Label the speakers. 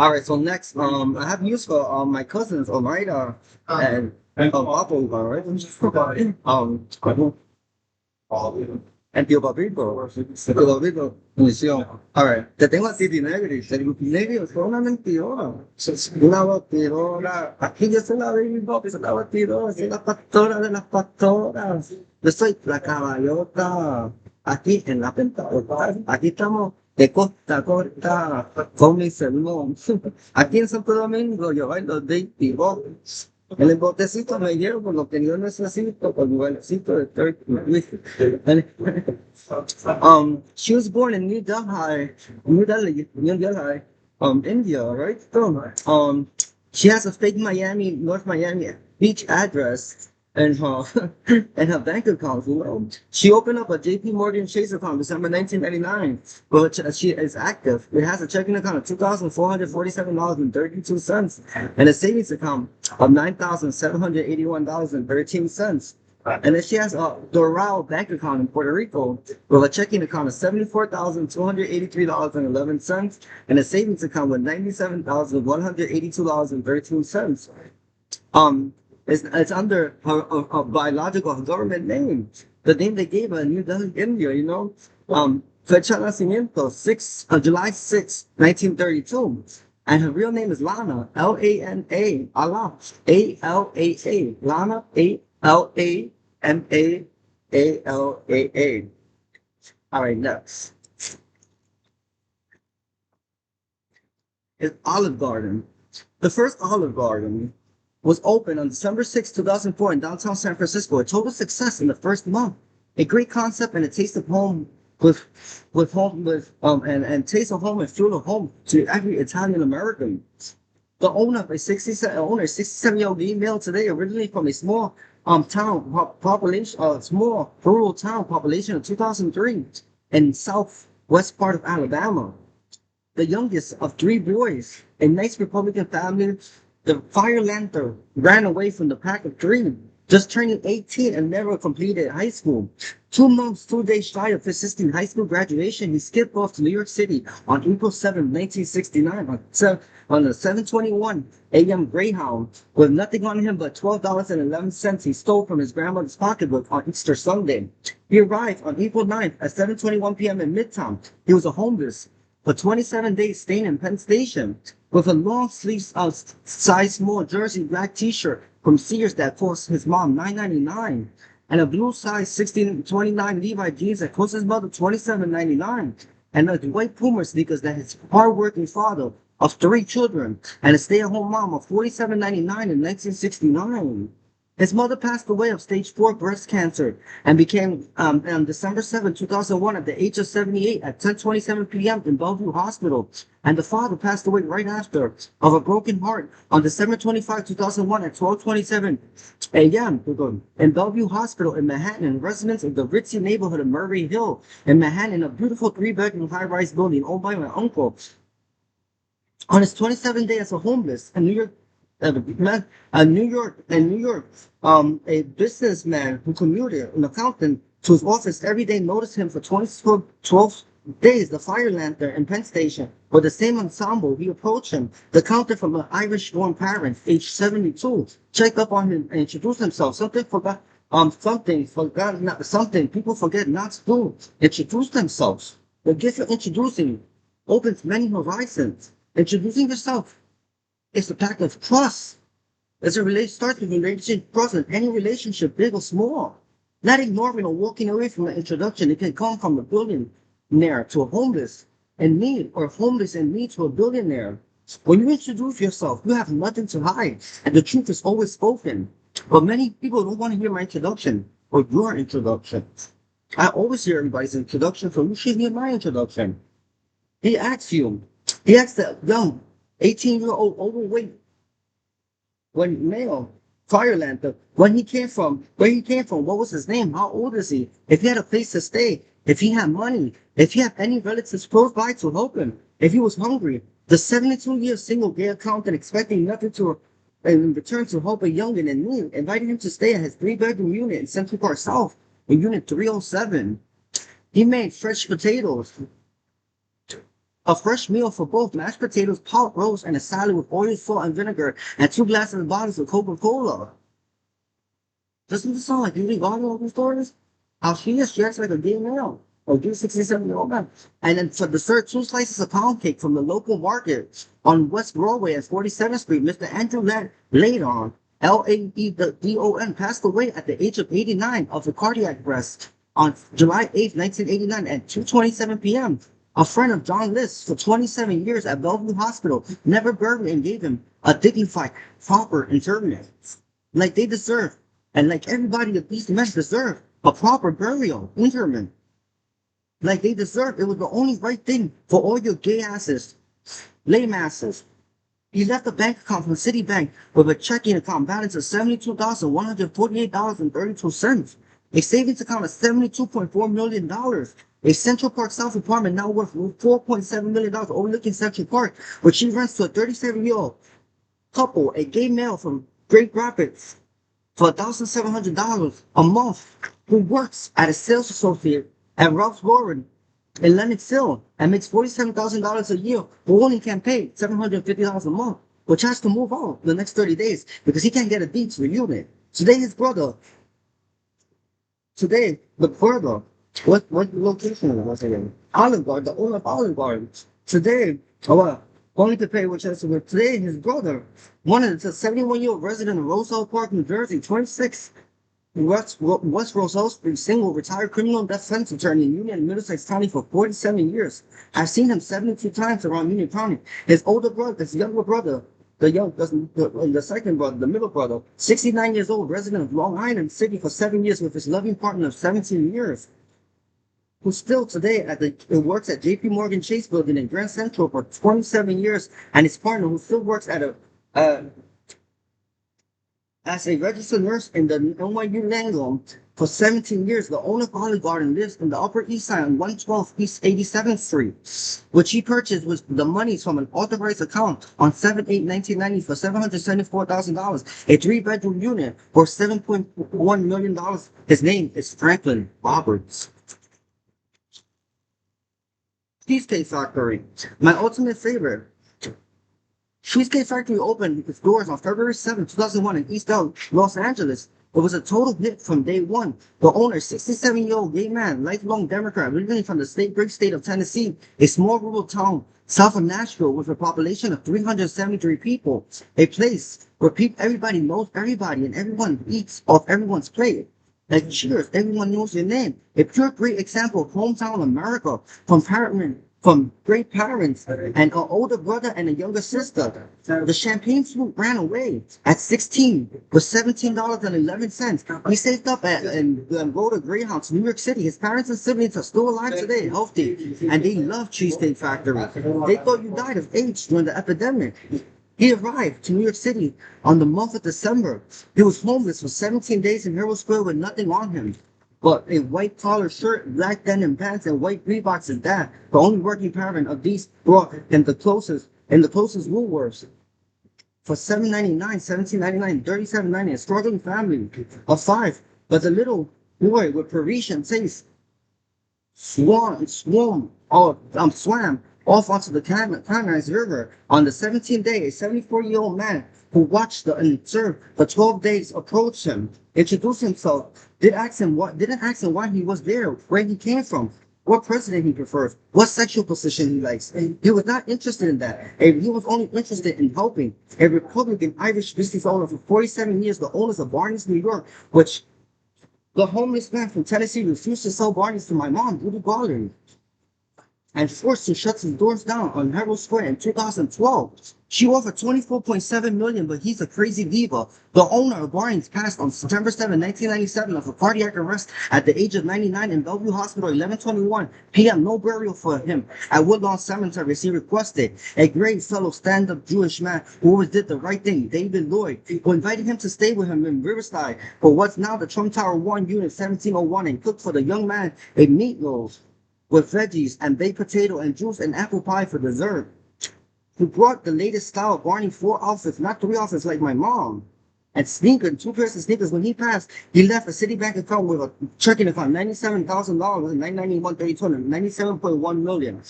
Speaker 1: All right, so next, I have news for my cousins, Omaida and Pablo, all right? And Tío Papito. Tío Papito. Misión. A ver, te tengo así Tinegri. Tinegri fue una mentira. Una batidora. Aquí yo soy la baby pop, soy la batidora, soy la pastora de las pastoras. Yo soy la caballota. Aquí en la ventana. Aquí estamos de costa a costa con mi sermón. Aquí en Santo Domingo yo bailo Daisy Bob. El embotecito me dieron por lo que yo necesito, por mi bailecito de turkey. She was born in New Delhi, India, right? So, she has a fake Miami, North Miami beach address and her and her bank account. You know, she opened up a J.P. Morgan Chase account December 1999, which she is active. It has a checking account of $2,447.32 and a savings account of $9,781.13. And then she has a Doral bank account in Puerto Rico with a checking account of $74,283.11 and a savings account with $97,182.13. Um, it's under her biological government name, the name they gave her in New Delhi, India, you know. Fecha de nacimiento, July 6, 1932. And her real name is Lana, Lana, Allah, Alaa, Lana, Lamaalaa. All right, next is Olive Garden. The first Olive Garden was opened on December 6, 2004 in downtown San Francisco. A total success in the first month. A great concept and a taste of home and taste of home and feel of home to every Italian American. The owner, a 67-year-old female today, originally from a small small rural town population of 2003 in southwest part of Alabama. The youngest of three boys, a nice Republican family, the fire lantern ran away from the pack of three, just turning 18 and never completed high school. 2 months, 2 days shy of his 16th high school graduation, he skipped off to New York City on April 7, 1969 on the 7:21 a.m. Greyhound with nothing on him but $12.11 he stole from his grandmother's pocketbook on Easter Sunday. He arrived on April 9th at 7:21 p.m. in Midtown. He was a homeless for 27 days staying in Penn Station with a long sleeve size small jersey black t-shirt from Sears that cost his mom $9.99 and a blue size 1629 Levi jeans that cost his mother $27.99 and a white Puma sneakers that his hardworking father of three children and a stay-at-home mom of $47.99 in 1969. His mother passed away of stage 4 breast cancer and became on December 2001 at the age of 78 at 10:27 p.m. in Bellevue Hospital. And the father passed away right after of a broken heart on December 2001 at 12:27 a.m. in Bellevue Hospital in Manhattan, residents of the ritzy neighborhood of Murray Hill in Manhattan in a beautiful 3-bedroom high-rise building owned by my uncle. On his 27th day as a homeless in New York, a businessman who commuted, an accountant, to his office every day noticed him for 12 days. The fire lantern in Penn Station with the same ensemble. He approached him. The accountant from an Irish-born parent, age 72, checked up on him and introduced himself. People forget not to do. Introduce themselves. The gift of introducing opens many horizons. Introducing yourself is a pact of trust. Starts with relationship trust in any relationship, big or small. Not ignoring or walking away from the introduction. It can come from a billionaire to a homeless in need, or homeless in need to a billionaire. When you introduce yourself, you have nothing to hide, and the truth is always spoken. But many people don't want to hear my introduction or your introduction. I always hear everybody's introduction, so you should hear my introduction. He asks the young 18-year-old overweight male fire lantern where he came from, what was his name, how old is he, if he had a place to stay, if he had money, if he had any relatives close by to help him, if he was hungry. The 72-year single gay accountant expecting nothing in return to help a youngin in need, invited him to stay at his 3-bedroom unit in Central Park South in Unit 307. He made fresh potatoes A fresh meal for both mashed potatoes, pot roast, and a salad with oil, salt, and vinegar, and two glasses and bottles of Coca-Cola. Doesn't this sound like you read all of these stories? How she is dressed like a gay male. Or do 67-year-old man. And then for dessert, two slices of pound cake from the local market on West Broadway and 47th Street. Mr. Andrew Laidon, Laedon, passed away at the age of 89 of a cardiac arrest on July 8th, 1989 at 2:27 p.m. A friend of John List for 27 years at Bellevue Hospital never buried and gave him a dignified, proper interment. Like they deserve, and like everybody that these men deserve, a proper burial, interment. Like they deserve. It was the only right thing for all your gay asses, lame asses. He left a bank account from Citibank with a checking account balance of $72,148.32, a savings account of $72.4 million, a Central Park South apartment now worth $4.7 million overlooking Central Park, which he rents to a 37-year-old couple, a gay male from Great Rapids, for $1,700 a month, who works as a sales associate at Ralph Lauren in Lenox Hill and makes $47,000 a year, who only can pay $750 a month, which has to move out the next 30 days because he can't get a deed to the unit. Today, the brother, what location was it in? Olive Garden, the owner of Olive Garden. Today, only to pay which has to today, his brother, one of the 71-year-old resident of Roselle Park, New Jersey, 26, West Roselle Street, single, retired criminal defense attorney in Union and Middlesex County for 47 years. I've seen him 72 times around Union County. His older brother, his younger brother, the second brother, the middle brother, 69 years old, resident of Long Island City for 7 years with his loving partner of 17 years, who still today works at J.P. Morgan Chase Building in Grand Central for 27 years, and his partner who still works uh, as a registered nurse in the NYU Langone for 17 years. The owner of Olive Garden lives in the Upper East Side on 112 East 87th Street, which he purchased with the monies from an authorized account on 7/8/1990 for $774,000, a three-bedroom unit for $7.1 million. His name is Franklin Roberts. Cheesecake Factory, my ultimate favorite. Cheesecake Factory opened its doors on February 7, 2001 in East Los Angeles. It was a total hit from day one. The owner, 67-year-old gay man, lifelong Democrat, originally from the great state of Tennessee, a small rural town south of Nashville with a population of 373 people, a place where everybody knows everybody and everyone eats off everyone's plate. Like cheers, everyone knows your name. A pure great example of hometown America from great parents and an older brother and a younger sister. The champagne flute ran away at 16 with $17.11. He saved up and rode a Greyhound to New York City. His parents and siblings are still alive today, healthy, and they love Cheesecake Factory. They thought you died of AIDS during the epidemic. He arrived to New York City on the month of December. He was homeless for 17 days in Herald Square with nothing on him but a white collar shirt, black denim pants, and white Reeboks. And that the only working parent of these brought him the closest Woolworths for $7.99, $17.99, $37.99. A struggling family of five, but the little boy with Parisian taste swam off onto the Canais River. On the 17th day, a 74-year-old man who watched and observed for 12 days approached him, introduced himself, didn't ask him why he was there, where he came from, what president he prefers, what sexual position he likes. And he was not interested in that. And he was only interested in helping a Republican Irish business owner for 47 years, the owners of Barney's, New York, which the homeless man from Tennessee refused to sell Barney's to my mom, Judy Garland, and forced to shut his doors down on Herald Square in 2012. She offered $24.7 million, but he's a crazy diva. The owner of Barnes passed on September 7, 1997 of a cardiac arrest at the age of 99 in Bellevue Hospital, 11:21 p.m. No burial for him at Woodlawn Cemetery as he requested. A great fellow stand-up Jewish man who always did the right thing, David Lloyd, who invited him to stay with him in Riverside for what's now the Trump Tower 1 Unit 1701 and cooked for the young man a meatloaf with veggies and baked potato and juice and apple pie for dessert. He brought the latest style of Barney 4 outfits, not 3 outfits like my mom. And 2 pairs of sneakers. When he passed, he left a Citibank account with a checking account, $97,000 and $991.32, $97.1 million.